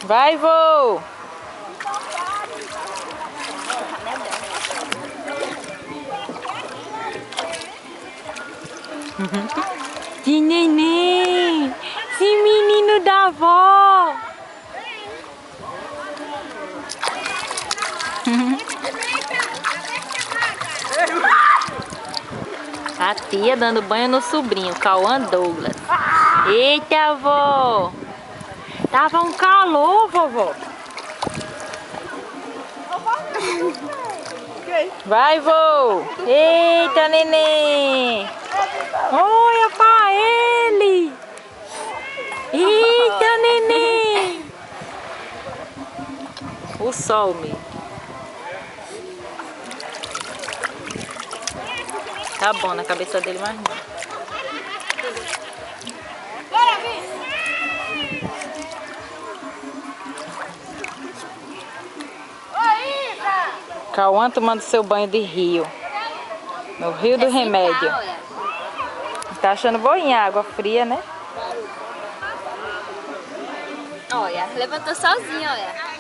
Vai, vô! Que neném! Esse menino da avó! A tia dando banho no sobrinho, Cauã Douglas. Eita, avó! Tava um calor, vovó. Vai, vô! Eita, neném! Olha pra ele! Eita, neném! O sol, meu. Tá bom na cabeça dele, mas não. Cauã tomando seu banho de rio. No Rio do Remédio. Tá achando boinha a água fria, né? Olha, levantou sozinha, olha.